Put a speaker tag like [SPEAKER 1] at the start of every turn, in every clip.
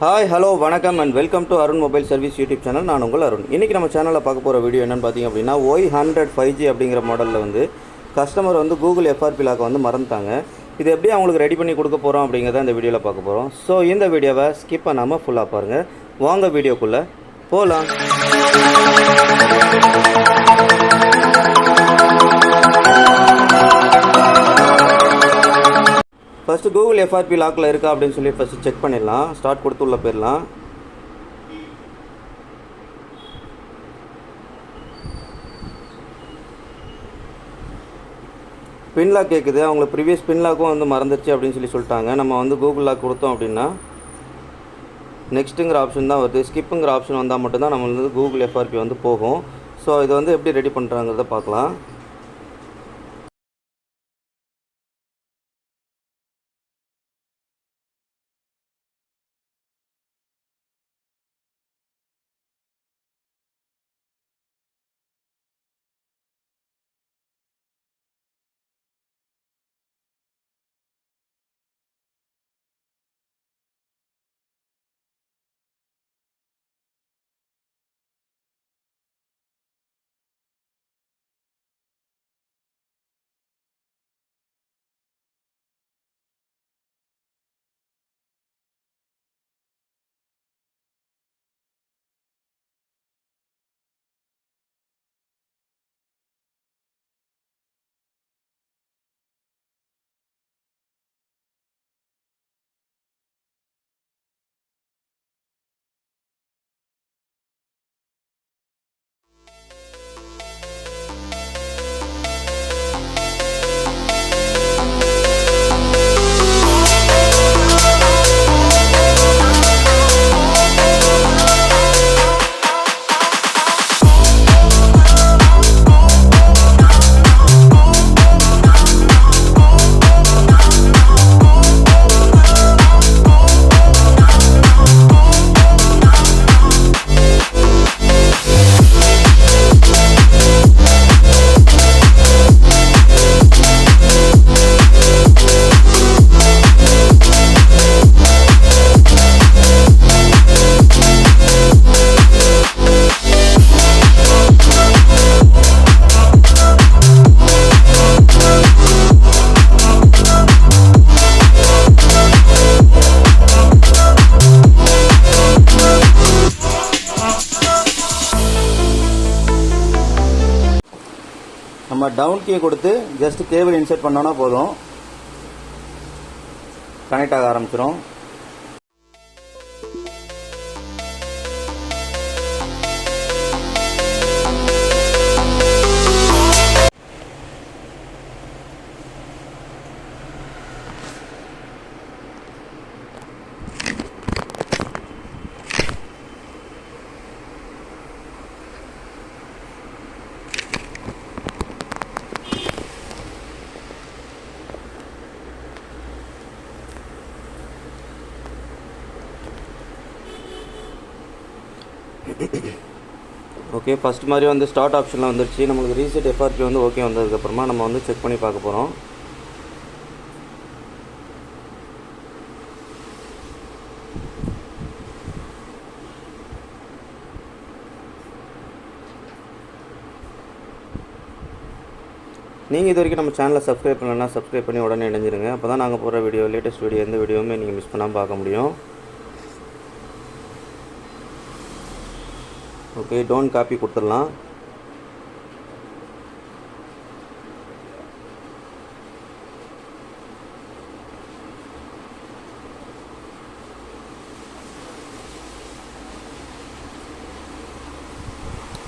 [SPEAKER 1] Hi hello வணக்கம் and welcome to Arun mobile service YouTube channel. நான் உங்கள் அருண். இன்றைக்கி நம்ம சேனலில் பார்க்க போகிற வீடியோ என்னென்னு பார்த்தீங்க அப்படின்னா, Y100 5G அப்படிங்கிற மாடலில் வந்து கஸ்டமர் வந்து கூகுள் FRP லாக்கை வந்து மறந்துட்டாங்க. இது எப்படி அவங்களுக்கு ரெடி பண்ணி கொடுக்க போகிறோம் அப்படிங்கிறத இந்த வீடியோவில் பார்க்க போகிறோம். ஸோ இந்த வீடியோவை ஸ்கிப் பண்ணாமல் ஃபுல்லாக பாருங்கள். வாங்க வீடியோக்குள்ளே போகலாம். ஃபஸ்ட்டு கூகுள் FRP லாக்கில் இருக்கா அப்படின்னு சொல்லி ஃபஸ்ட்டு செக் பண்ணிடலாம். ஸ்டார்ட் கொடுத்து உள்ள போயிடலாம். பின் லாக் கேட்குது. அவங்களுக்கு ப்ரீவியஸ் பின் லாக்கும் வந்து மறந்துடுச்சு அப்படின்னு சொல்லிட்டாங்க. நம்ம வந்து கூகுள் லாக் கொடுத்தோம் அப்படின்னா நெக்ஸ்ட்டுங்கிற ஆப்ஷன் தான் வருது. ஸ்கிப்புங்கிற ஆப்ஷன் வந்தால் மட்டும்தான் நம்ம வந்து கூகுள் FRP வந்து போகும். ஸோ இதை வந்து எப்படி ரெடி பண்ணுறாங்கிறத பார்க்கலாம். நம்ம டவுன் கீ கொடுத்து ஜஸ்ட் கேபிள் இன்சர்ட் பண்ணோன்னா போதும், கனெக்ட் ஆக ஆரம்பிச்சிடும். ஓகே, ஃபஸ்ட் மாதிரி வந்து ஸ்டார்ட் ஆப்ஷனில் வந்துருச்சு. நம்மளுக்கு ரீசெட் FRP வந்து ஓகே வந்ததுக்கப்புறமா நம்ம வந்து செக் பண்ணி பார்க்க போகிறோம். நீங்கள் இது வரைக்கும் நம்ம சேனலை சப்ஸ்கிரைப் பண்ணலன்னா சப்ஸ்கிரைப் பண்ணி உடனே இணைஞ்சிருங்க. அப்போ தான் நாங்கள் போகிற வீடியோ, லேட்டஸ்ட் வீடியோ, எந்த வீடியோவுமே நீங்கள் மிஸ் பண்ணாமல் பார்க்க முடியும். ஓகே, டோன்ட் காப்பி கொடுத்துடலாம்.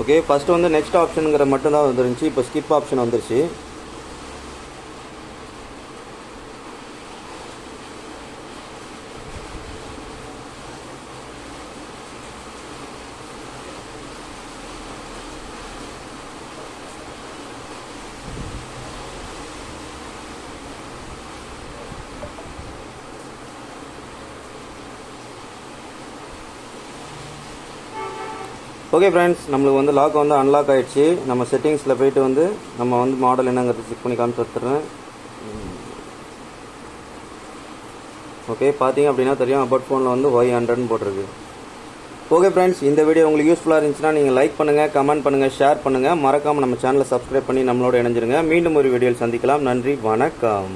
[SPEAKER 1] ஓகே, ஃபஸ்ட்டு வந்து நெக்ஸ்ட் ஆப்ஷனுங்கிற மட்டும் தான் வந்துருந்துச்சு. இப்போ ஸ்கிப் ஆப்ஷன் வந்துருச்சு. ஓகே ஃப்ரெண்ட்ஸ், நம்மளுக்கு வந்து லாக் வந்து அன்லாக் ஆகிடுச்சு. நம்ம செட்டிங்ஸில் போய்ட்டு வந்து நம்ம வந்து மாடல் என்னங்கிறது செக் பண்ணி காமிச்சு வச்சுருறேன். ஓகே, பார்த்தீங்க அப்படின்னா தெரியும் அபவுட் ஃபோனில் வந்து Y100ன்னு போட்டிருக்கு. ஓகே ஃப்ரெண்ட்ஸ், இந்த வீடியோ உங்களுக்கு யூஸ்ஃபுல்லாக இருந்துச்சுன்னா நீங்கள் லைக் பண்ணுங்கள், கமெண்ட் பண்ணுங்கள், ஷேர் பண்ணுங்கள். மறக்காமல் நம்ம சேனலை சப்ஸ்கிரைப் பண்ணி நம்மளோட இணைஞ்சிருங்க. மீண்டும் ஒரு வீடியோவில் சந்திக்கலாம். நன்றி, வணக்கம்.